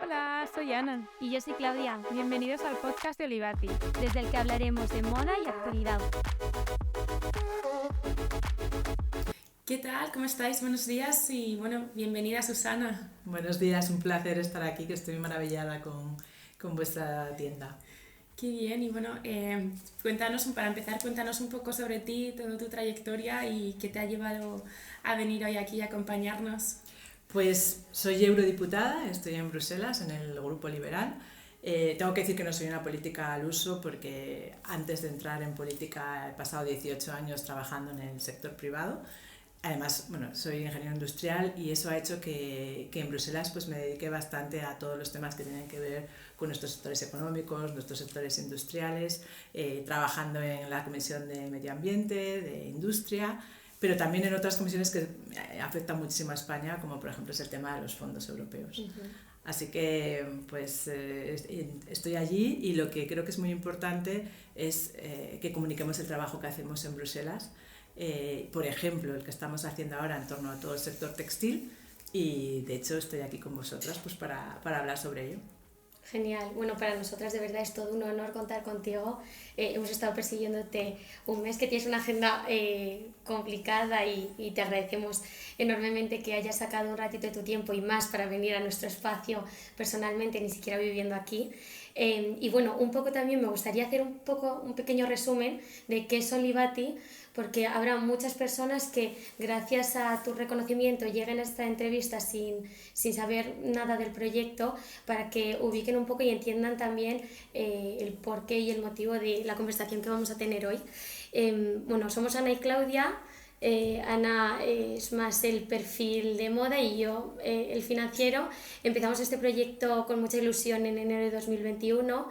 Hola, soy Ana. Y yo soy Claudia. Bienvenidos al podcast de Olivati. Desde el que hablaremos de moda y actualidad. ¿Qué tal? ¿Cómo estáis? Buenos días y bienvenida Susana. Buenos días, un placer estar aquí, que estoy maravillada con vuestra tienda. Qué bien, y para empezar, cuéntanos un poco sobre ti, toda tu trayectoria y qué te ha llevado a venir hoy aquí a acompañarnos. Pues soy eurodiputada, estoy en Bruselas, en el Grupo Liberal. Tengo que decir que no soy una política al uso porque antes de entrar en política he pasado 18 años trabajando en el sector privado. Además, soy ingeniero industrial y eso ha hecho que en Bruselas pues, me dediqué bastante a todos los temas que tienen que ver con nuestros sectores económicos, nuestros sectores industriales, trabajando en la Comisión de Medio Ambiente, de Industria, pero también en otras comisiones que afectan muchísimo a España, como por ejemplo es el tema de los fondos europeos. Así que pues estoy allí y lo que creo que es muy importante es que comuniquemos el trabajo que hacemos en Bruselas. Por ejemplo, el que estamos haciendo ahora en torno a todo el sector textil, y de hecho estoy aquí con vosotras pues, para hablar sobre ello. Genial. Bueno, para nosotras de verdad es todo un honor contar contigo. Hemos estado persiguiéndote un mes, que tienes una agenda complicada y te agradecemos enormemente que hayas sacado un ratito de tu tiempo y más para venir a nuestro espacio personalmente, ni siquiera viviendo aquí. Y bueno, un poco también me gustaría hacer un pequeño resumen de qué es Olivati, porque habrá muchas personas que gracias a tu reconocimiento lleguen a esta entrevista sin saber nada del proyecto, para que ubiquen un poco y entiendan también el porqué y el motivo de la conversación que vamos a tener hoy. Somos Ana y Claudia. Ana es más el perfil de moda y yo el financiero. Empezamos este proyecto con mucha ilusión en enero de 2021.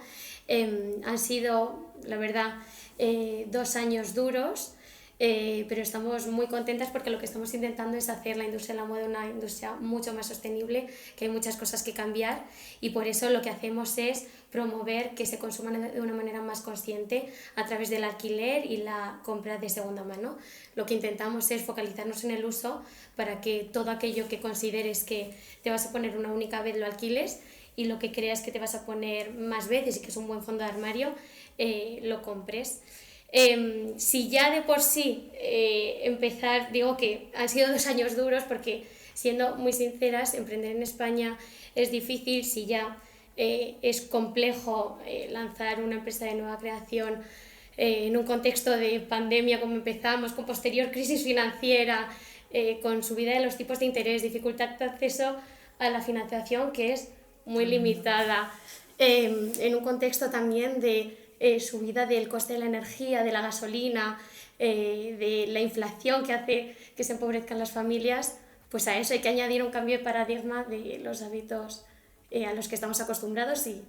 Han sido, la verdad, 2 años duros. Pero estamos muy contentas porque lo que estamos intentando es hacer la industria de la moda una industria mucho más sostenible, que hay muchas cosas que cambiar, y por eso lo que hacemos es promover que se consuman de una manera más consciente a través del alquiler y la compra de segunda mano. Lo que intentamos es focalizarnos en el uso para que todo aquello que consideres que te vas a poner una única vez lo alquiles, y lo que creas que te vas a poner más veces y que es un buen fondo de armario lo compres. Si ya de por sí empezar, digo que han sido 2 años duros, porque siendo muy sinceras, emprender en España es difícil. Si ya es complejo lanzar una empresa de nueva creación en un contexto de pandemia como empezamos, con posterior crisis financiera, con subida de los tipos de interés, dificultad de acceso a la financiación que es muy limitada, en un contexto también de subida del coste de la energía, de la gasolina, de la inflación que hace que se empobrezcan las familias, pues a eso hay que añadir un cambio de paradigma de los hábitos a los que estamos acostumbrados, y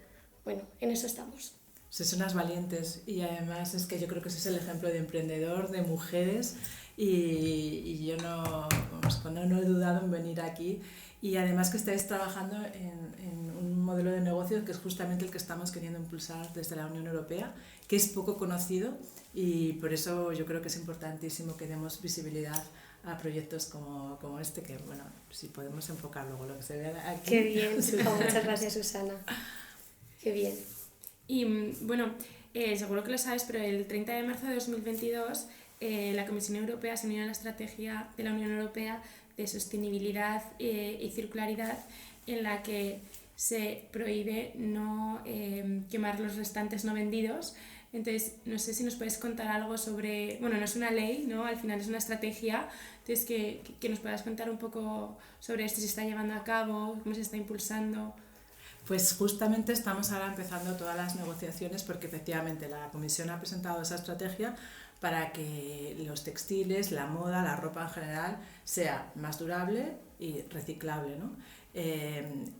bueno, en eso estamos. Sois unas valientes, y además es que yo creo que ese es el ejemplo de emprendedor, de mujeres, y yo no he dudado en venir aquí, y además que estáis trabajando en un modelo de negocio que es justamente el que estamos queriendo impulsar desde la Unión Europea, que es poco conocido, y por eso yo creo que es importantísimo que demos visibilidad a proyectos como este, que bueno, si podemos enfocar luego lo que se ve aquí. Qué bien, muchas gracias, Susana. Qué bien. Y seguro que lo sabes, pero el 30 de marzo de 2022 la Comisión Europea se unió a la estrategia de la Unión Europea de sostenibilidad y circularidad, en la que se prohíbe no quemar los restantes no vendidos. Entonces, no sé si nos puedes contar algo sobre... Bueno, no es una ley, ¿no? Al final es una estrategia. Entonces, que nos puedas contar un poco sobre esto, si se está llevando a cabo, cómo se está impulsando. Pues justamente estamos ahora empezando todas las negociaciones, porque efectivamente la Comisión ha presentado esa estrategia para que los textiles, la moda, la ropa en general sea más durable y reciclable, ¿no?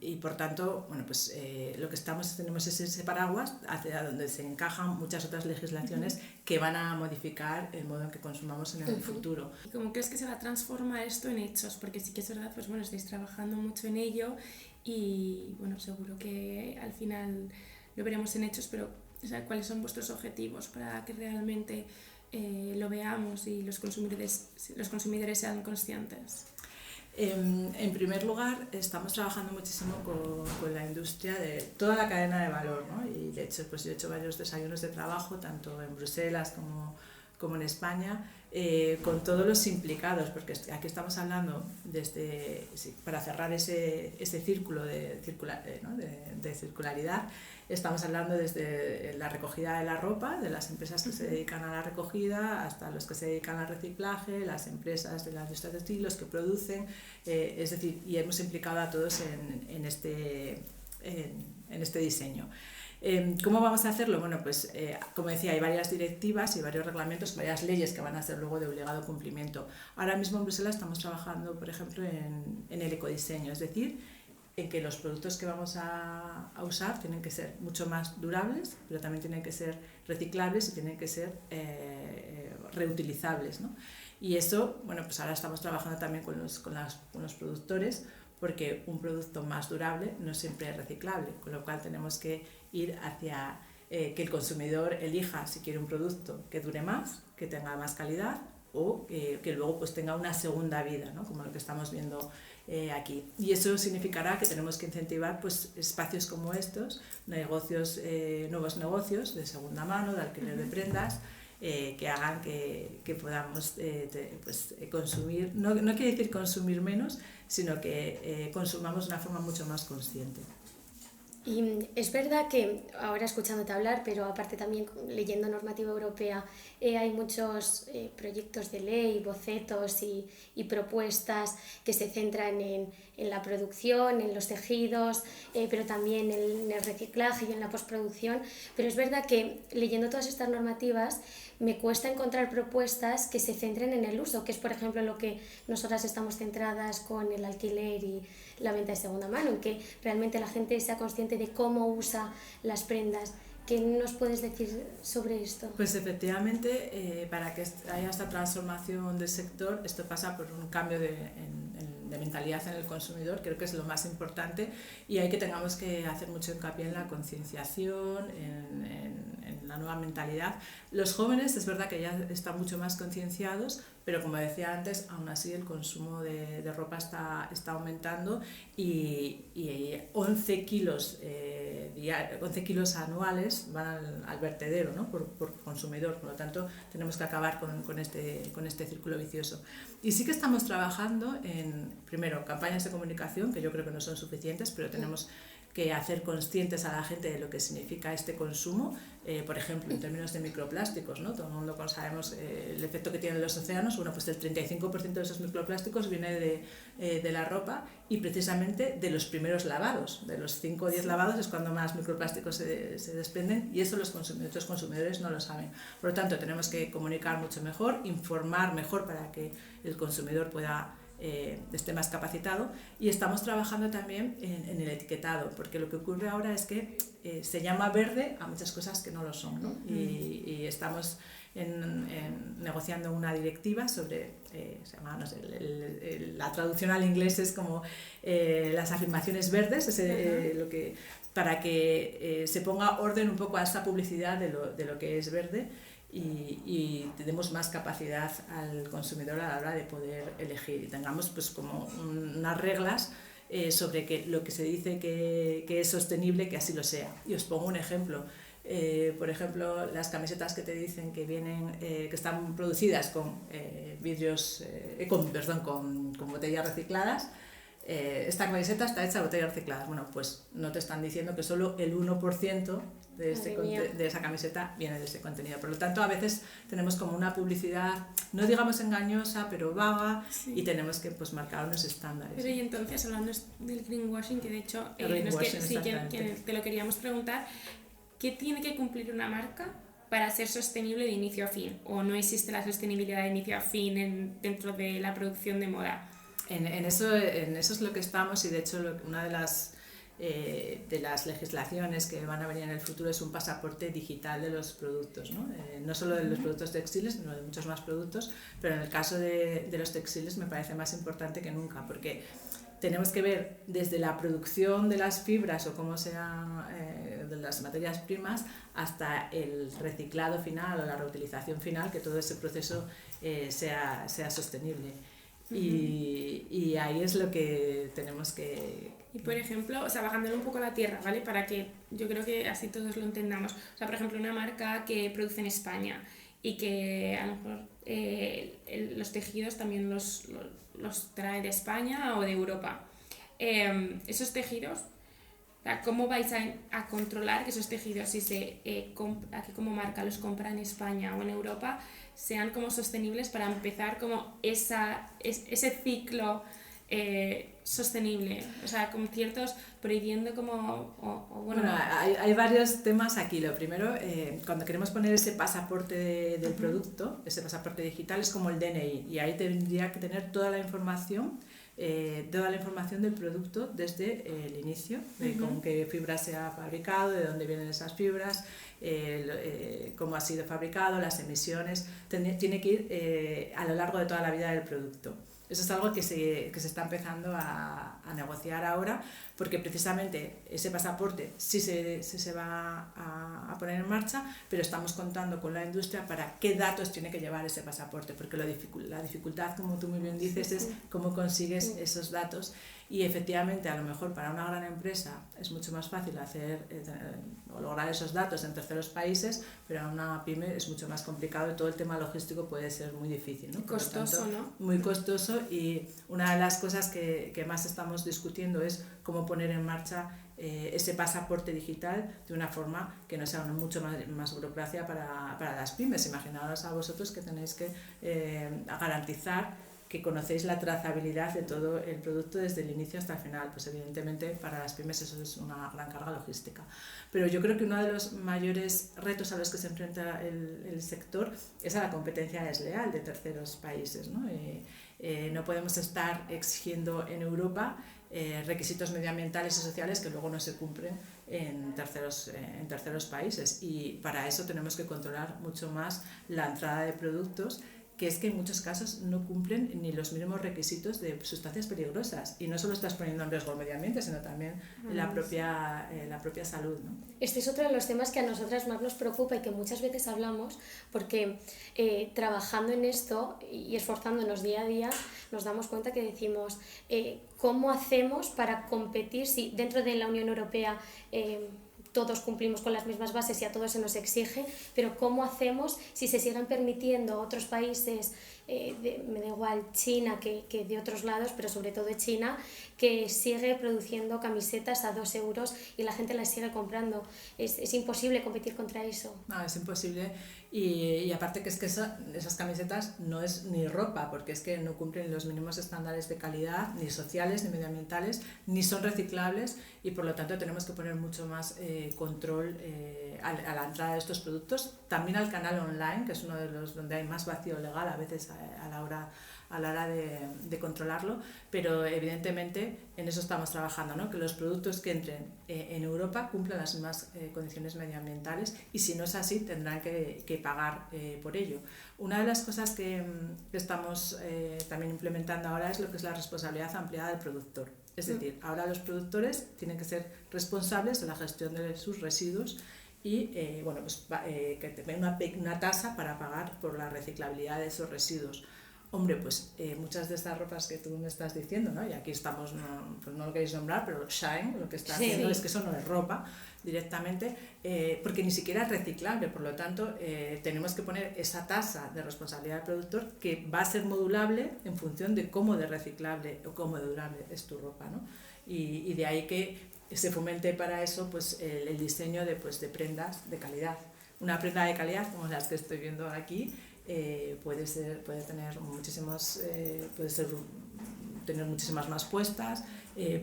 Y por tanto, lo que tenemos es ese paraguas hacia donde se encajan muchas otras legislaciones que van a modificar el modo en que consumamos en el futuro. ¿Cómo crees que se va a transformar esto en hechos? Porque sí que es verdad, estáis trabajando mucho en ello, y seguro que al final lo veremos en hechos, pero ¿cuáles son vuestros objetivos para que realmente lo veamos y los consumidores sean conscientes? En primer lugar, estamos trabajando muchísimo con la industria de toda la cadena de valor, ¿no? Y de hecho, pues yo he hecho varios desayunos de trabajo, tanto en Bruselas como en España, con todos los implicados, porque aquí estamos hablando para cerrar ese círculo de circularidad. Estamos hablando desde la recogida de la ropa, de las empresas que se dedican a la recogida, hasta los que se dedican al reciclaje, las empresas de la industria textil, los que producen, es decir, y hemos implicado a todos en este diseño. ¿Cómo vamos a hacerlo? Bueno, pues como decía, hay varias directivas y varios reglamentos, varias leyes que van a ser luego de obligado cumplimiento. Ahora mismo en Bruselas estamos trabajando, por ejemplo, en el ecodiseño, es decir, en que los productos que vamos a usar tienen que ser mucho más durables, pero también tienen que ser reciclables y tienen que ser reutilizables, ¿no? Y eso, bueno, pues ahora estamos trabajando también con los productores, porque un producto más durable no siempre es reciclable, con lo cual tenemos que ir hacia que el consumidor elija si quiere un producto que dure más, que tenga más calidad o que luego pues tenga una segunda vida, ¿no? Como lo que estamos viendo aquí. Y eso significará que tenemos que incentivar pues, espacios como estos, nuevos negocios de segunda mano, de alquiler de prendas, que hagan que podamos consumir, no quiere decir consumir menos, sino que consumamos de una forma mucho más consciente. Y es verdad que ahora escuchándote hablar, pero aparte también leyendo normativa europea, hay muchos proyectos de ley, bocetos y propuestas que se centran en la producción, en los tejidos, pero también en el reciclaje y en la postproducción. Pero es verdad que leyendo todas estas normativas me cuesta encontrar propuestas que se centren en el uso, que es por ejemplo lo que nosotras estamos centradas con el alquiler y la venta de segunda mano, en que realmente la gente sea consciente de cómo usa las prendas. ¿Qué nos puedes decir sobre esto? Pues efectivamente, para que haya esta transformación del sector, esto pasa por un cambio de mentalidad en el consumidor, creo que es lo más importante, y hay que tengamos que hacer mucho hincapié en la concienciación, en la nueva mentalidad. Los jóvenes es verdad que ya están mucho más concienciados, pero como decía antes, aún así el consumo de ropa está aumentando y 11 kilos, 11 kilos anuales van al vertedero, ¿no? por consumidor. Por lo tanto, tenemos que acabar con este círculo vicioso. Y sí que estamos trabajando en, primero, campañas de comunicación, que yo creo que no son suficientes, pero tenemos que hacer conscientes a la gente de lo que significa este consumo, por ejemplo, en términos de microplásticos, ¿no? Todo el mundo sabemos el efecto que tienen los océanos. Bueno, pues el 35% de esos microplásticos viene de la ropa y precisamente de los primeros lavados. De los 5 o 10 lavados es cuando más microplásticos se desprenden, y eso los consumidores no lo saben. Por lo tanto, tenemos que comunicar mucho mejor, informar mejor para que el consumidor pueda esté más capacitado, y estamos trabajando también en el etiquetado, porque lo que ocurre ahora es que se llama verde a muchas cosas que no lo son, ¿no? Y estamos negociando una directiva sobre, se llama, no sé, la traducción al inglés es como las afirmaciones verdes, para que se ponga orden un poco a esta publicidad de lo que es verde, y demos más capacidad al consumidor a la hora de poder elegir, y tengamos pues como unas reglas sobre que lo que se dice que es sostenible, que así lo sea. Y os pongo un ejemplo. Por ejemplo, las camisetas que te dicen que vienen, que están producidas con con botellas recicladas. Esta camiseta está hecha de botellas recicladas. Bueno, pues no te están diciendo que solo el 1% de esa camiseta viene de ese contenido. Por lo tanto, a veces tenemos como una publicidad, no digamos engañosa, pero vaga, sí. Y tenemos que pues marcar unos estándares. Pero y entonces, hablando del greenwashing, que de hecho que te lo queríamos preguntar, ¿qué tiene que cumplir una marca para ser sostenible de inicio a fin? ¿O no existe la sostenibilidad de inicio a fin dentro de la producción de moda? En eso es lo que estamos, y de hecho una de las legislaciones que van a venir en el futuro es un pasaporte digital de los productos, ¿no? No solo de los productos textiles, sino de muchos más productos, pero en el caso de los textiles me parece más importante que nunca, porque tenemos que ver desde la producción de las fibras o como sean de las materias primas hasta el reciclado final o la reutilización final, que todo ese proceso sea sostenible. y ahí es lo que tenemos que... Y por ejemplo, o sea, bajándole un poco a la tierra, ¿vale? Para que yo creo que así todos lo entendamos. O sea, por ejemplo, una marca que produce en España y que a lo mejor los tejidos también los trae de España o de Europa. Esos tejidos, ¿cómo vais a controlar que esos tejidos, si aquí como marca los compra en España o en Europa, sean como sostenibles para empezar como ese ciclo sostenible? O sea, con ciertos, prohibiendo como... Bueno, hay varios temas aquí. Lo primero, cuando queremos poner ese pasaporte del producto, ese pasaporte digital es como el DNI, y ahí tendría que tener toda la información del producto desde el inicio, de con qué fibra se ha fabricado, de dónde vienen esas fibras, cómo ha sido fabricado, las emisiones. Tiene que ir a lo largo de toda la vida del producto. Eso es algo que se está empezando a negociar ahora, porque precisamente ese pasaporte sí se va a poner en marcha, pero estamos contando con la industria para qué datos tiene que llevar ese pasaporte, porque la dificultad, como tú muy bien dices, es cómo consigues esos datos. Y efectivamente, a lo mejor para una gran empresa es mucho más fácil hacer o lograr esos datos en terceros países, pero a una pyme es mucho más complicado y todo el tema logístico puede ser muy difícil, ¿no? Costoso, tanto, ¿no? Muy costoso, y una de las cosas que más estamos discutiendo es cómo poner en marcha ese pasaporte digital de una forma que no sea mucho más burocracia para las pymes. Imaginaos a vosotros que tenéis que garantizar que conocéis la trazabilidad de todo el producto desde el inicio hasta el final. Pues evidentemente para las pymes eso es una gran carga logística. Pero yo creo que uno de los mayores retos a los que se enfrenta el sector es a la competencia desleal de terceros países, ¿no? No podemos estar exigiendo en Europa requisitos medioambientales y sociales que luego no se cumplen en terceros países, y para eso tenemos que controlar mucho más la entrada de productos, que es que en muchos casos no cumplen ni los mínimos requisitos de sustancias peligrosas, y no solo estás poniendo en riesgo el medio ambiente, sino también la propia salud, ¿no? Este es otro de los temas que a nosotras más nos preocupa y que muchas veces hablamos, porque trabajando en esto y esforzándonos día a día nos damos cuenta que decimos ¿cómo hacemos para competir si dentro de la Unión Europea todos cumplimos con las mismas bases y a todos se nos exige, pero cómo hacemos si se siguen permitiendo otros países, me da igual China que de otros lados, pero sobre todo China, que sigue produciendo camisetas a 2 euros y la gente las sigue comprando? Es imposible competir contra eso. No, es imposible, y aparte que es que esas camisetas no es ni ropa, porque es que no cumplen los mínimos estándares de calidad, ni sociales, ni medioambientales, ni son reciclables, y por lo tanto tenemos que poner mucho más control a la entrada de estos productos, también al canal online, que es uno de los donde hay más vacío legal a veces a la hora de controlarlo, pero evidentemente en eso estamos trabajando, ¿no? Que los productos que entren en Europa cumplan las mismas condiciones medioambientales, y si no es así tendrán que pagar por ello. Una de las cosas que estamos también implementando ahora es lo que es la responsabilidad ampliada del productor. Es decir, ahora los productores tienen que ser responsables de la gestión de sus residuos, y que tengan una tasa para pagar por la reciclabilidad de esos residuos. Hombre, pues muchas de estas ropas que tú me estás diciendo, ¿no? Y aquí estamos, pues no lo queréis nombrar, pero Shine lo que está haciendo es que eso no es ropa directamente, porque ni siquiera es reciclable. Por lo tanto, tenemos que poner esa tasa de responsabilidad del productor, que va a ser modulable en función de cómo de reciclable o cómo de durable es tu ropa, ¿no? Y de ahí que se fomente para eso pues el diseño de prendas de calidad. Una prenda de calidad como las que estoy viendo aquí puede tener muchísimas más puestas,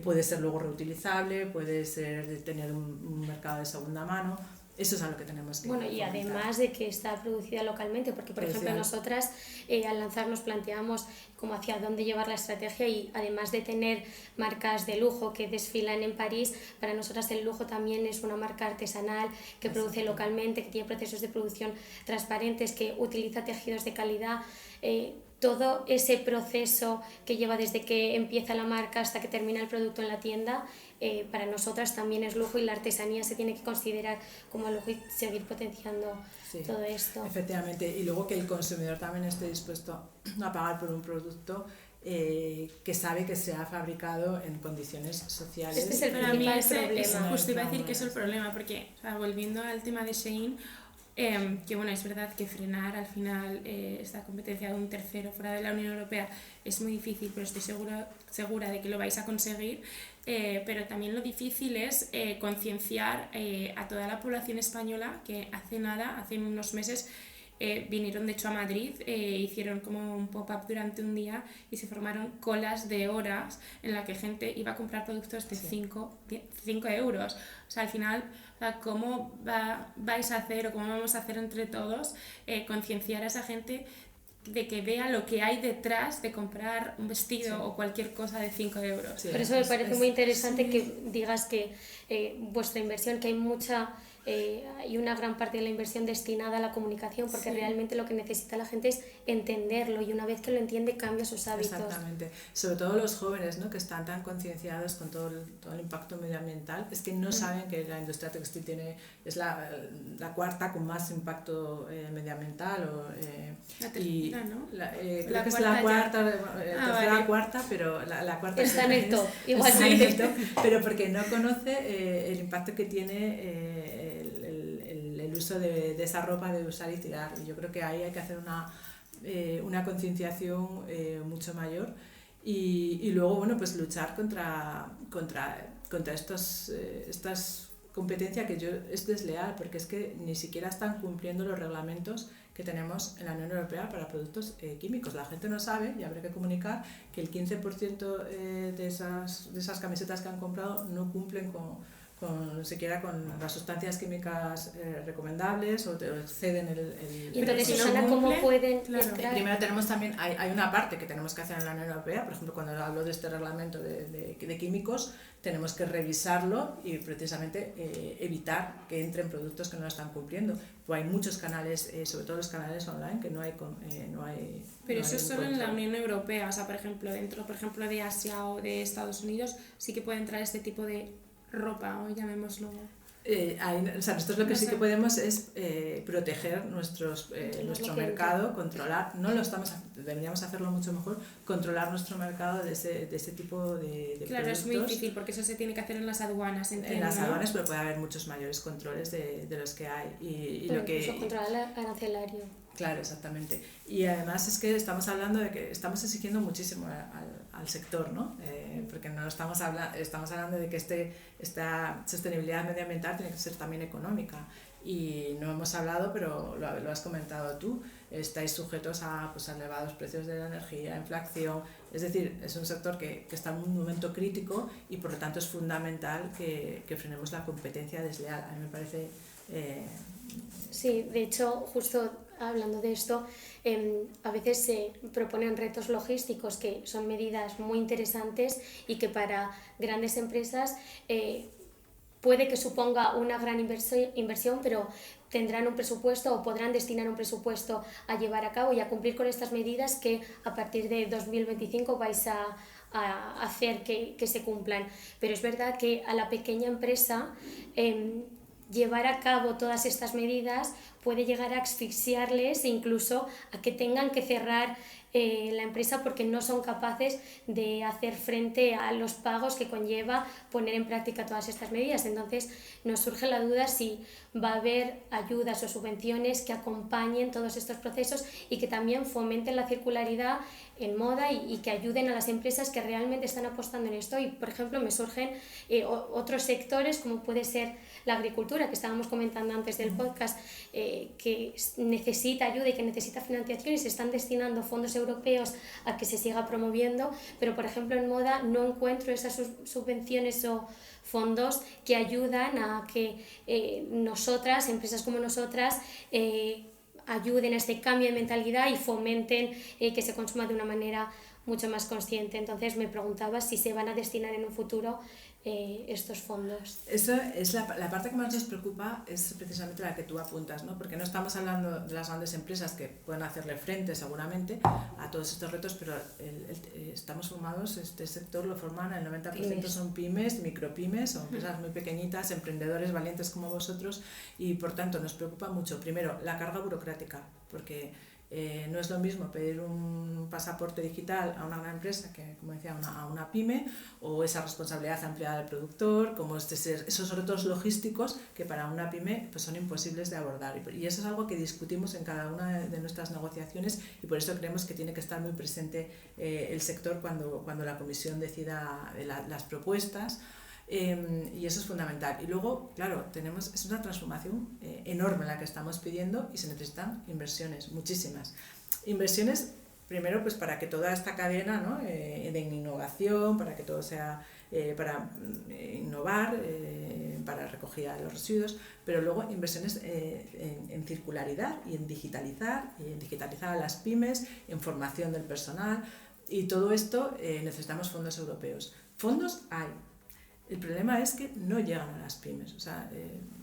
puede ser luego reutilizable, puede ser tener un mercado de segunda mano. Eso es a lo que tenemos que Bueno, y fomentar. además de que está producida localmente, porque por ejemplo nosotras al lanzarnos planteamos como hacia dónde llevar la estrategia, y además de tener marcas de lujo que desfilan en París, para nosotras el lujo también es una marca artesanal que produce localmente, que tiene procesos de producción transparentes, que utiliza tejidos de calidad. Todo ese proceso que lleva desde que empieza la marca hasta que termina el producto en la tienda, para nosotras también es lujo, y la artesanía se tiene que considerar como lujo y seguir potenciando todo esto. Efectivamente, y luego que el consumidor también esté dispuesto a pagar por un producto que sabe que se ha fabricado en condiciones sociales. Este es el Para mí principal problema. justo iba a decir que eso es el problema, porque o sea, volviendo al tema de Shein, que bueno, es verdad que frenar al final esta competencia de un tercero fuera de la Unión Europea es muy difícil, pero estoy segura de que lo vais a conseguir. Pero también lo difícil es concienciar a toda la población española que hace unos meses, vinieron de hecho a Madrid, hicieron como un pop-up durante un día y se formaron colas de horas en la que gente iba a comprar productos de 5 euros. O sea, al final, o sea, ¿cómo vais a hacer o cómo vamos a hacer entre todos concienciar a esa gente de que vea lo que hay detrás de comprar un vestido o cualquier cosa de 5 euros? Por eso me parece muy interesante que digas que vuestra inversión, que hay hay una gran parte de la inversión destinada a la comunicación, porque realmente lo que necesita la gente es entenderlo, y una vez que lo entiende cambia sus hábitos. Exactamente, sobre todo los jóvenes, ¿no?, que están tan concienciados con todo el impacto medioambiental, es que no saben que la industria textil es la cuarta con más impacto medioambital, La tercera, ¿no? Creo que es la cuarta, tercera o cuarta, pero la cuarta está en el top, igual está en el top, pero porque no conoce el impacto que tiene el uso de esa ropa de usar y tirar. Y yo creo que ahí hay que hacer una concienciación mucho mayor y luego, bueno, pues luchar contra estas competencia que es desleal, porque es que ni siquiera están cumpliendo los reglamentos que tenemos en la Unión Europea para productos químicos. La gente no sabe, y habrá que comunicar, que el 15% de esas camisetas que han comprado no cumplen siquiera con las sustancias químicas recomendables o exceden el y entonces, si Susana, no ¿cómo cumple, pueden claro. entrar? Primero tenemos también, hay una parte que tenemos que hacer en la Unión Europea, por ejemplo, cuando hablo de este reglamento de químicos, tenemos que revisarlo y precisamente evitar que entren productos que no lo están cumpliendo. Pues hay muchos canales, sobre todo los canales online, que no hay. Pero eso es solo en la Unión Europea, o sea, por ejemplo, dentro de Asia o de Estados Unidos sí que puede entrar este tipo de ropa, o llamémoslo. Nosotros lo que sí que podemos es proteger nuestro mercado, controlar, deberíamos hacerlo mucho mejor, controlar nuestro mercado de ese tipo de claro, productos. es muy difícil porque eso se tiene que hacer en las aduanas. En las aduanas, pero puede haber muchos mayores controles de los que hay. Y pero lo que, incluso controlar el arancelario. Claro, exactamente. Y además es que estamos hablando de que estamos exigiendo muchísimo al sector, ¿no? Porque no estamos hablando de que esta sostenibilidad medioambiental tiene que ser también económica. Y no hemos hablado, pero lo has comentado tú, estáis sujetos a elevados precios de la energía, inflación. Es decir, es un sector que está en un momento crítico y por lo tanto es fundamental que frenemos la competencia desleal. A mí me parece... Sí, de hecho, justo hablando de esto, a veces se proponen retos logísticos que son medidas muy interesantes y que para grandes empresas puede que suponga una gran inversión, pero tendrán un presupuesto o podrán destinar un presupuesto a llevar a cabo y a cumplir con estas medidas que a partir de 2025 vais a hacer que se cumplan. Pero es verdad que a la pequeña empresa llevar a cabo todas estas medidas puede llegar a asfixiarles e incluso a que tengan que cerrar la empresa porque no son capaces de hacer frente a los pagos que conlleva poner en práctica todas estas medidas. Entonces nos surge la duda si va a haber ayudas o subvenciones que acompañen todos estos procesos y que también fomenten la circularidad en moda y que ayuden a las empresas que realmente están apostando en esto. Y por ejemplo me surgen otros sectores como puede ser la agricultura, que estábamos comentando antes del podcast, que necesita ayuda y que necesita financiación y se están destinando fondos europeos a que se siga promoviendo, pero por ejemplo en moda no encuentro esas subvenciones o fondos que ayudan a que nosotras, empresas como nosotras, ayuden a este cambio de mentalidad y fomenten que se consuma de una manera mucho más consciente. Entonces me preguntaba si se van a destinar en un futuro estos fondos. Eso es la parte que más nos preocupa, es precisamente la que tú apuntas, ¿no? Porque no estamos hablando de las grandes empresas que pueden hacerle frente seguramente a todos estos retos, pero estamos formados, este sector lo forman, el 90% son pymes, micropymes, son empresas muy pequeñitas, emprendedores valientes como vosotros, y por tanto nos preocupa mucho, primero, la carga burocrática, porque No es lo mismo pedir un pasaporte digital a una gran empresa que, como decía, a una pyme, o esa responsabilidad ampliada del productor, como esos retos logísticos que para una pyme pues son imposibles de abordar. Y eso es algo que discutimos en cada una de nuestras negociaciones, y por eso creemos que tiene que estar muy presente el sector cuando la Comisión decida las propuestas. Y eso es fundamental. Y luego, claro, es una transformación enorme la que estamos pidiendo, y se necesitan inversiones, muchísimas. Inversiones, primero, pues para que toda esta cadena, ¿no? De innovación, para que todo sea para innovar, para recogida de los residuos, pero luego inversiones en circularidad y en digitalizar a las pymes, en formación del personal, y todo esto necesitamos fondos europeos. Fondos hay. El problema es que no llegan a las pymes. O sea,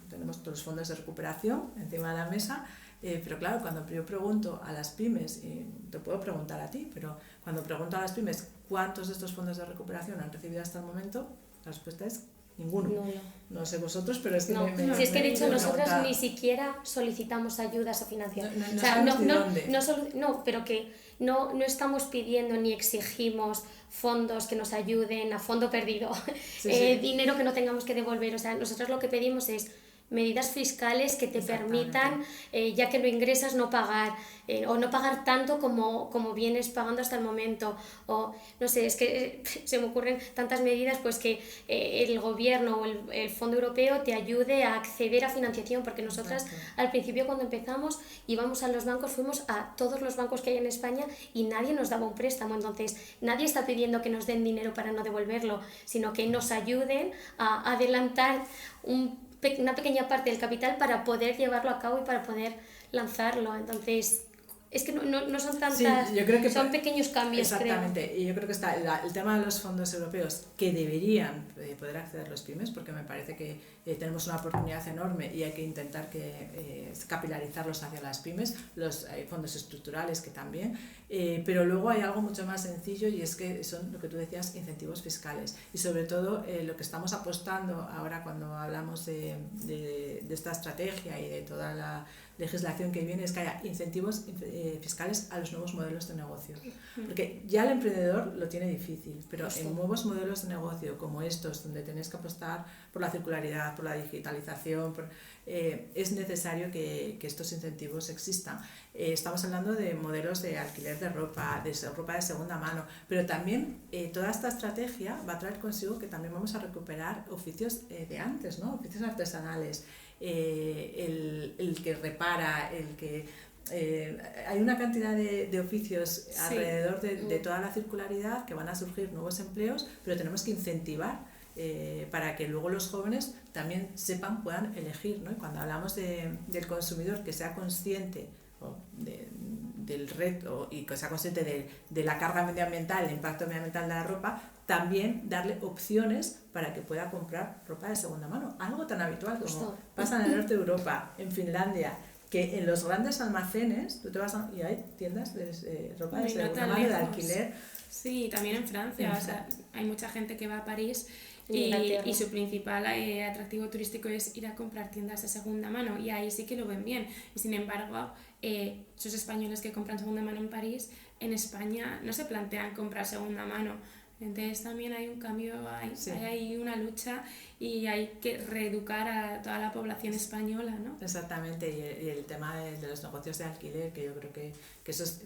tenemos todos los fondos de recuperación encima de la mesa, pero claro, cuando yo pregunto a las pymes, y te puedo preguntar a ti, pero cuando pregunto a las pymes cuántos de estos fondos de recuperación han recibido hasta el momento, la respuesta es ninguno. No sé vosotros, pero es que si es que de hecho nosotras preguntar. ni siquiera solicitamos ayudas o financiación. Pero que no estamos pidiendo ni exigimos fondos que nos ayuden a fondo perdido, dinero que no tengamos que devolver. O sea, nosotros lo que pedimos es medidas fiscales que te permitan, ya que lo ingresas, no pagar, o no pagar tanto como vienes pagando hasta el momento, o no sé, es que se me ocurren tantas medidas, pues que el gobierno o el Fondo Europeo te ayude a acceder a financiación, porque nosotras al principio, cuando empezamos, íbamos a los bancos, fuimos a todos los bancos que hay en España y nadie nos daba un préstamo. Entonces nadie está pidiendo que nos den dinero para no devolverlo, sino que nos ayuden a adelantar una pequeña parte del capital para poder llevarlo a cabo y para poder lanzarlo. Entonces, es que no son tantas, yo creo que son pequeños cambios. Exactamente, creo. Y yo creo que está el tema de los fondos europeos, que deberían poder acceder los pymes, porque me parece que tenemos una oportunidad enorme y hay que intentar capilarizarlos hacia las pymes, los fondos estructurales que también, pero luego hay algo mucho más sencillo, y es que son lo que tú decías, incentivos fiscales, y sobre todo lo que estamos apostando ahora cuando hablamos de esta estrategia y de toda la legislación que viene, es que haya incentivos fiscales a los nuevos modelos de negocio, porque ya el emprendedor lo tiene difícil, pero en nuevos modelos de negocio como estos, donde tenéis que apostar por la circularidad, por la digitalización, es necesario que estos incentivos existan. Estamos hablando de modelos de alquiler de ropa de segunda mano, pero también toda esta estrategia va a traer consigo que también vamos a recuperar oficios de antes, ¿no? Oficios artesanales, el que repara, el que... hay una cantidad de oficios alrededor de toda la circularidad, que van a surgir nuevos empleos, pero tenemos que incentivar para que luego los jóvenes también puedan elegir, ¿no? Y cuando hablamos del consumidor que sea consciente del reto y que sea consciente de la carga medioambiental, el impacto medioambiental de la ropa, también darle opciones para que pueda comprar ropa de segunda mano, algo tan habitual como pasa en el norte de Europa, en Finlandia, que en los grandes almacenes tú te vas y hay tiendas de ropa de segunda mano, de alquiler. Sí, también en Francia. O sea, hay mucha gente que va a París y su principal atractivo turístico es ir a comprar tiendas de segunda mano, y ahí sí que lo ven bien. Y sin embargo, esos españoles que compran segunda mano en París, en España no se plantean comprar segunda mano. Entonces también hay un cambio, hay una lucha, y hay que reeducar a toda la población española, ¿no? Exactamente, y el tema de los negocios de alquiler, que yo creo que eso es,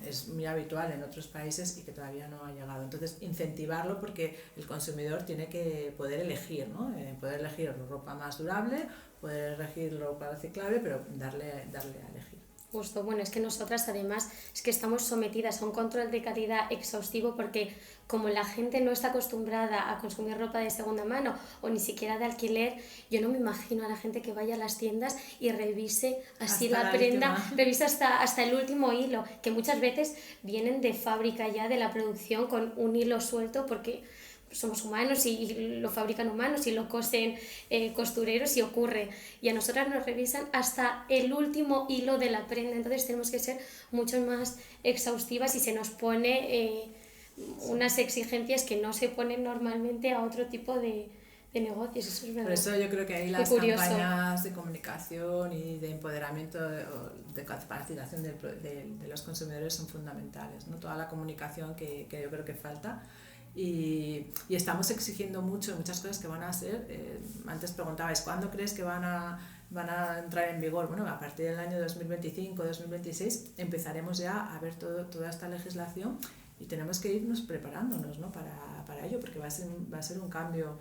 es muy habitual en otros países y que todavía no ha llegado. Entonces, incentivarlo, porque el consumidor tiene que poder elegir, ¿no? Poder elegir ropa más durable, poder elegir ropa reciclable, pero darle a elegir. Justo, bueno, es que nosotras además es que estamos sometidas a un control de calidad exhaustivo, porque como la gente no está acostumbrada a consumir ropa de segunda mano o ni siquiera de alquiler, yo no me imagino a la gente que vaya a las tiendas y revise así la prenda, revise hasta el último hilo, que muchas veces vienen de fábrica ya, de la producción, con un hilo suelto, porque somos humanos y lo fabrican humanos y lo cosen costureros, y ocurre. Y a nosotras nos revisan hasta el último hilo de la prenda. Entonces tenemos que ser mucho más exhaustivas, y se nos pone unas exigencias que no se ponen normalmente a otro tipo de de negocios, eso es verdad. Por eso yo creo que ahí las curioso. campañas de comunicación y de empoderamiento o de capacitación de los consumidores son fundamentales, ¿no? Toda la comunicación que yo creo que falta. Y estamos exigiendo mucho muchas cosas que van a ser, antes preguntabais, ¿cuándo crees que van a entrar en vigor? Bueno, a partir del año 2025, 2026 empezaremos ya a ver toda esta legislación y tenemos que irnos preparándonos, ¿no? para ello, porque va a ser un cambio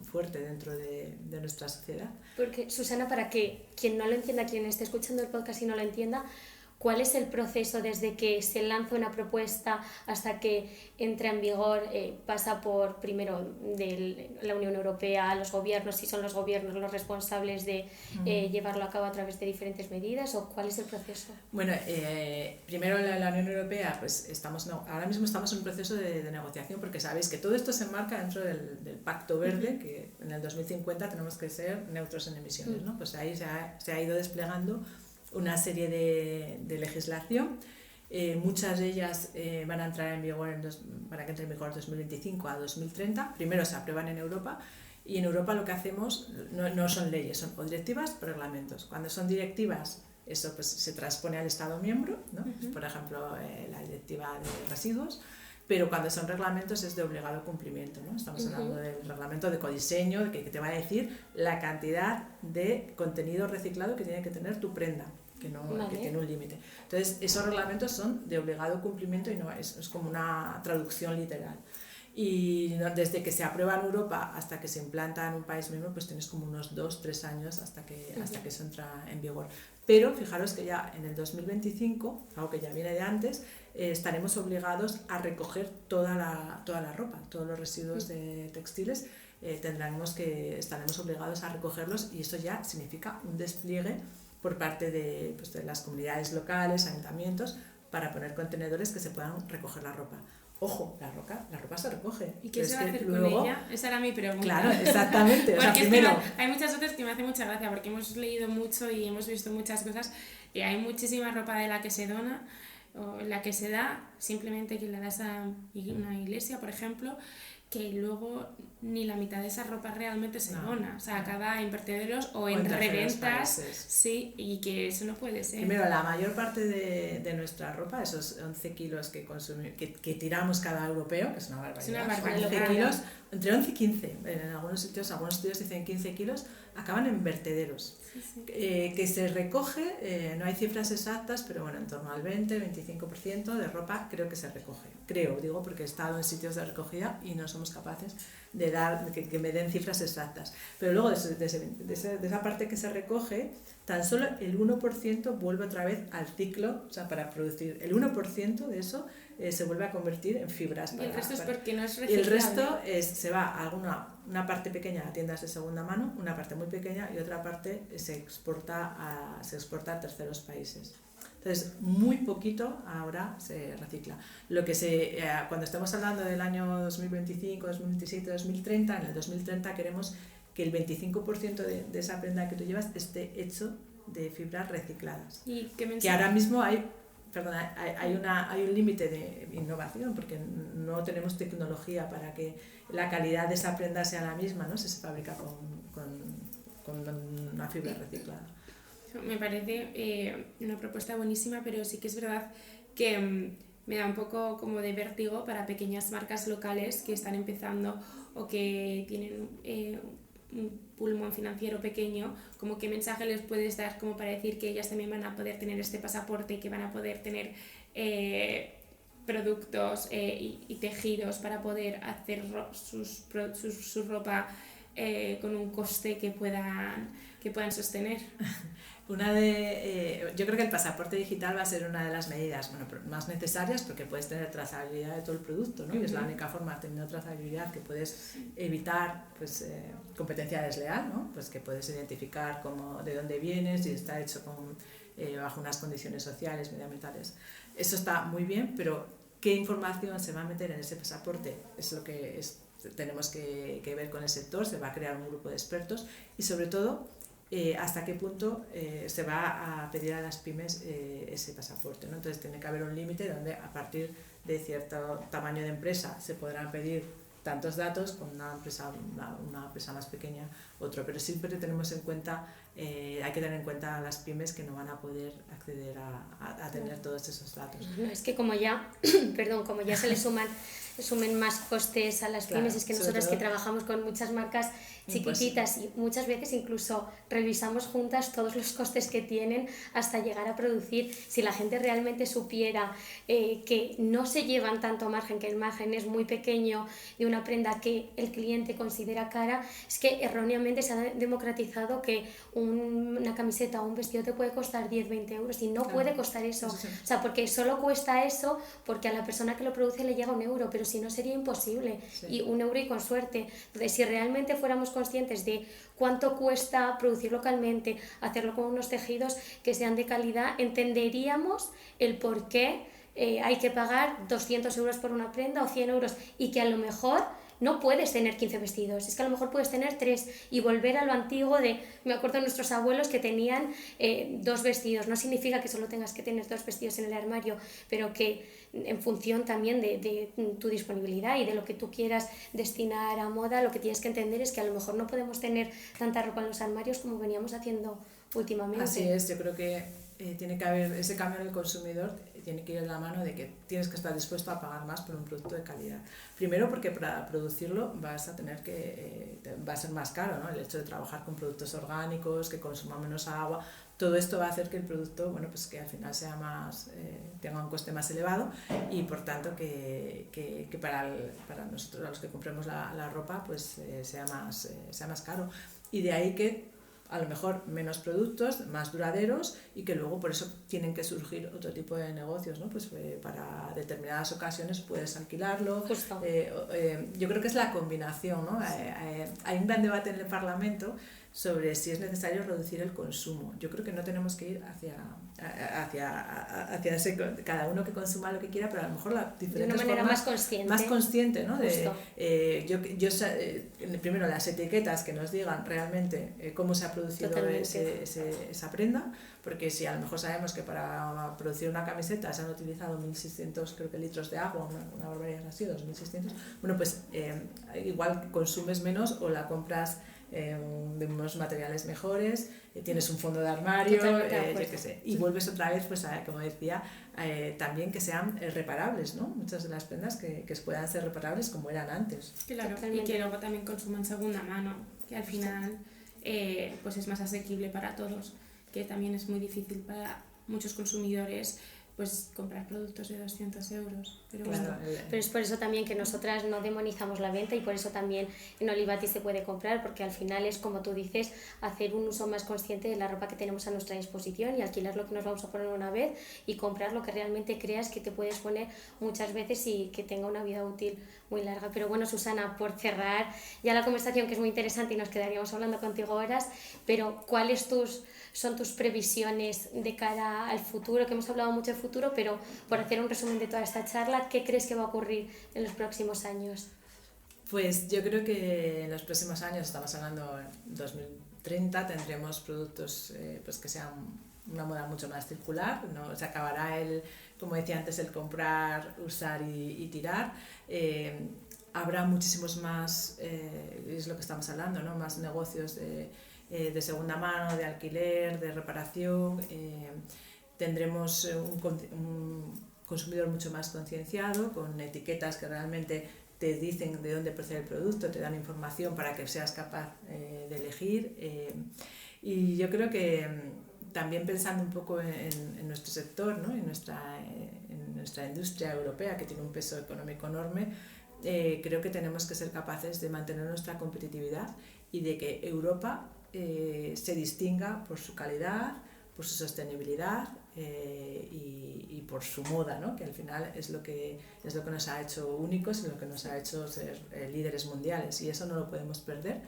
fuerte dentro de nuestra sociedad. Porque, Susana, para que quien no lo entienda, quien esté escuchando el podcast y no lo entienda, ¿cuál es el proceso desde que se lanza una propuesta hasta que entra en vigor? Pasa por, primero, de la Unión Europea, los gobiernos, si son los gobiernos los responsables de llevarlo a cabo a través de diferentes medidas, ¿o cuál es el proceso? Bueno, primero la Unión Europea, pues ahora mismo estamos en un proceso de negociación, porque sabéis que todo esto se enmarca dentro del Pacto Verde, que en el 2050 tenemos que ser neutros en emisiones, ¿no? Pues ahí se ha ido desplegando una serie de legislación. Muchas de ellas van a entrar en vigor para que entre en vigor 2025 a 2030. Primero se aprueban en Europa, y en Europa lo que hacemos no son leyes, son o directivas o reglamentos. Cuando son directivas, eso pues se transpone al Estado miembro, ¿no? Por ejemplo, la directiva de residuos. Pero cuando son reglamentos es de obligado cumplimiento, ¿no? Estamos hablando del reglamento de ecodiseño, que te va a decir la cantidad de contenido reciclado que tiene que tener tu prenda, que tiene un límite. Entonces, esos reglamentos son de obligado cumplimiento y no es como una traducción literal. Y desde que se aprueba en Europa hasta que se implanta en un país miembro, pues tienes como unos 2-3 años hasta que eso entra en vigor. Pero fijaros que ya en el 2025, algo que ya viene de antes, estaremos obligados a recoger toda la ropa, todos los residuos de textiles, estaremos obligados a recogerlos, y eso ya significa un despliegue por parte de las comunidades locales, ayuntamientos, para poner contenedores que se puedan recoger la ropa. Ojo, la ropa se recoge. ¿Y qué se va a hacer con ella? Esa era mi pregunta. Claro, exactamente. Porque primero... hay muchas veces que me hace mucha gracia, porque hemos leído mucho y hemos visto muchas cosas, y hay muchísima ropa de la que se dona o la que se da, simplemente que la das a una iglesia, por ejemplo, que luego ni la mitad de esa ropa realmente se dona, o sea, acaba en vertederos o en reventas, sí, y que eso no puede ser. Primero, la mayor parte de nuestra ropa, esos 11 kilos que tiramos cada europeo, que es una barbaridad, es una barbaridad. 11 kilos, entre 11 y 15, en algunos estudios dicen 15 kilos, acaban en vertederos. Sí. Que se recoge, no hay cifras exactas, pero bueno, en torno al 20-25% de ropa creo que se recoge. Digo, porque he estado en sitios de recogida y no somos capaces de dar que me den cifras exactas. Pero luego de esa parte que se recoge, tan solo el 1% vuelve otra vez al ciclo, o sea, para producir. El 1% de eso se vuelve a convertir en fibras. Y el resto es porque no es reciclable. Y el resto se va a una parte pequeña a tiendas de segunda mano, una parte muy pequeña, y otra parte se exporta a terceros países. Entonces, muy poquito ahora se recicla. Cuando estamos hablando del año 2025, 2027, 2030, en el 2030 queremos que el 25% de esa prenda que tú llevas esté hecho de fibras recicladas. ¿Y qué mensaje? Que ahora mismo hay un límite de innovación, porque no tenemos tecnología para que la calidad de esa prenda sea la misma, ¿no? Si se fabrica con una fibra reciclada. Me parece una propuesta buenísima, pero sí que es verdad que me da un poco como de vértigo para pequeñas marcas locales que están empezando o que tienen un pulmón financiero pequeño, como qué mensaje les puedes dar como para decir que ellas también van a poder tener este pasaporte y que van a poder tener productos y tejidos para poder hacer su ropa con un coste que puedan sostener. Yo creo que el pasaporte digital va a ser una de las medidas más necesarias, porque puedes tener trazabilidad de todo el producto, ¿no? Y es la única forma, teniendo trazabilidad, que puedes evitar competencia desleal, ¿no? Pues que puedes identificar de dónde vienes y está hecho bajo unas condiciones sociales, medioambientales. Eso está muy bien, pero ¿qué información se va a meter en ese pasaporte? Es lo que tenemos que ver con el sector. Se va a crear un grupo de expertos y, sobre todo, hasta qué punto se va a pedir a las pymes ese pasaporte, ¿no? Entonces tiene que haber un límite donde, a partir de cierto tamaño de empresa, se podrán pedir tantos datos con una empresa más pequeña, otro. Pero siempre tenemos en cuenta, hay que tener en cuenta a las pymes que no van a poder acceder a tener todos esos datos. No, es que como ya, como ya se le sumen más costes a las pymes, es que nosotras que trabajamos con muchas marcas chiquititas y muchas veces incluso revisamos juntas todos los costes que tienen hasta llegar a producir. Si la gente realmente supiera que no se llevan tanto margen, que el margen es muy pequeño de una prenda que el cliente considera cara, es que erróneamente se ha democratizado que una camiseta o un vestido te puede costar 10-20 euros y no puede costar eso. Sí. O sea, porque solo cuesta eso porque a la persona que lo produce le llega 1 euro, pero si no sería imposible. Sí. Y 1 euro y con suerte. Entonces, si realmente fuéramos conscientes de cuánto cuesta producir localmente, hacerlo con unos tejidos que sean de calidad, entenderíamos el por qué hay que pagar 200 euros por una prenda o 100 euros y que a lo mejor no puedes tener 15 vestidos, es que a lo mejor puedes tener 3 y volver a lo antiguo me acuerdo de nuestros abuelos que tenían 2 vestidos, no significa que solo tengas que tener 2 vestidos en el armario, pero que en función también de tu disponibilidad y de lo que tú quieras destinar a moda, lo que tienes que entender es que a lo mejor no podemos tener tanta ropa en los armarios como veníamos haciendo últimamente. Así es, yo creo que tiene que haber ese cambio en el consumidor, tiene que ir de la mano de que tienes que estar dispuesto a pagar más por un producto de calidad. Primero porque para producirlo vas a tener va a ser más caro, ¿no? El hecho de trabajar con productos orgánicos, que consuman menos agua, todo esto va a hacer que el producto, bueno, pues que al final sea tenga un coste más elevado y por tanto que para nosotros, a los que compremos la ropa, pues sea más caro. Y de ahí que a lo mejor menos productos, más duraderos y que luego por eso tienen que surgir otro tipo de negocios, ¿no? Pues para determinadas ocasiones puedes alquilarlo. Yo creo que es la combinación, ¿no? Hay un gran debate en el Parlamento sobre si es necesario reducir el consumo. Yo creo que no tenemos que ir hacia ese, cada uno que consuma lo que quiera, pero a lo mejor la diferentes de una manera formas, más consciente, ¿no? Primero las etiquetas que nos digan realmente cómo se ha producido esa prenda, porque si a lo mejor sabemos que para producir una camiseta se han utilizado 1.600 creo que litros de agua, una barbaridad así, 2.600, bueno, pues igual consumes menos o la compras de unos materiales mejores, tienes un fondo de armario, yo qué sé, y vuelves otra vez, pues como decía, también que sean reparables, ¿no? Muchas de las prendas que puedan ser reparables como eran antes. Claro, y que luego también consuman segunda mano, que al final pues es más asequible para todos, que también es muy difícil para muchos consumidores pues comprar productos de 200 euros. Pero, claro, pero es por eso también que nosotras no demonizamos la venta y por eso también en Olivati se puede comprar, porque al final es, como tú dices, hacer un uso más consciente de la ropa que tenemos a nuestra disposición y alquilar lo que nos vamos a poner una vez y comprar lo que realmente creas que te puedes poner muchas veces y que tenga una vida útil muy larga. Pero bueno, Susana, por cerrar ya la conversación, que es muy interesante y nos quedaríamos hablando contigo horas, pero ¿cuáles son tus previsiones de cara al futuro? Que hemos hablado mucho de futuro, pero por hacer un resumen de toda esta charla, ¿qué crees que va a ocurrir en los próximos años? Pues yo creo que en los próximos años, estamos hablando en 2030, tendremos productos pues que sean una moda mucho más circular, ¿no? Se acabará como decía antes, el comprar, usar y tirar. Habrá muchísimos más, es lo que estamos hablando, ¿no? Más negocios de segunda mano, de alquiler, de reparación. Tendremos un consumidor mucho más concienciado, con etiquetas que realmente te dicen de dónde procede el producto, te dan información para que seas capaz de elegir. Y yo creo que también pensando un poco en nuestro sector, ¿no? en nuestra industria europea, que tiene un peso económico enorme, creo que tenemos que ser capaces de mantener nuestra competitividad y de que Europa se distinga por su calidad, por su sostenibilidad y por su moda, ¿no? Que al final es lo que nos ha hecho únicos y lo que nos ha hecho ser líderes mundiales, y eso no lo podemos perder.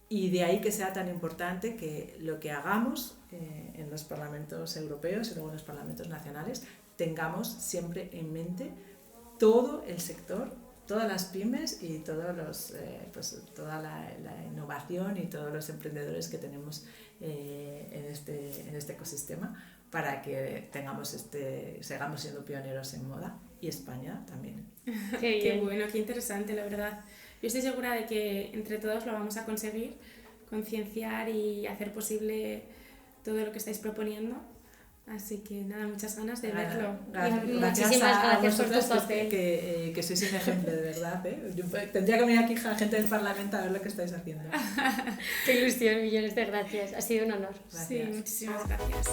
Y de ahí que sea tan importante que lo que hagamos en los parlamentos europeos y luego en los parlamentos nacionales tengamos siempre en mente todo el sector, todas las pymes y toda la innovación y todos los emprendedores que tenemos en este ecosistema, para que sigamos siendo pioneros en moda, y España también. Qué bueno, qué interesante, la verdad. yo estoy segura de que entre todos lo vamos a conseguir, concienciar y hacer posible todo lo que estáis proponiendo. Así que nada, muchas ganas de verlo. Muchísimas gracias por tu vosotras papel. que sois un ejemplo, de verdad. Yo tendría que venir aquí a gente del Parlamento a ver lo que estáis haciendo. Qué ilusión, millones de gracias. Ha sido un honor. Gracias. Sí, muchísimas gracias.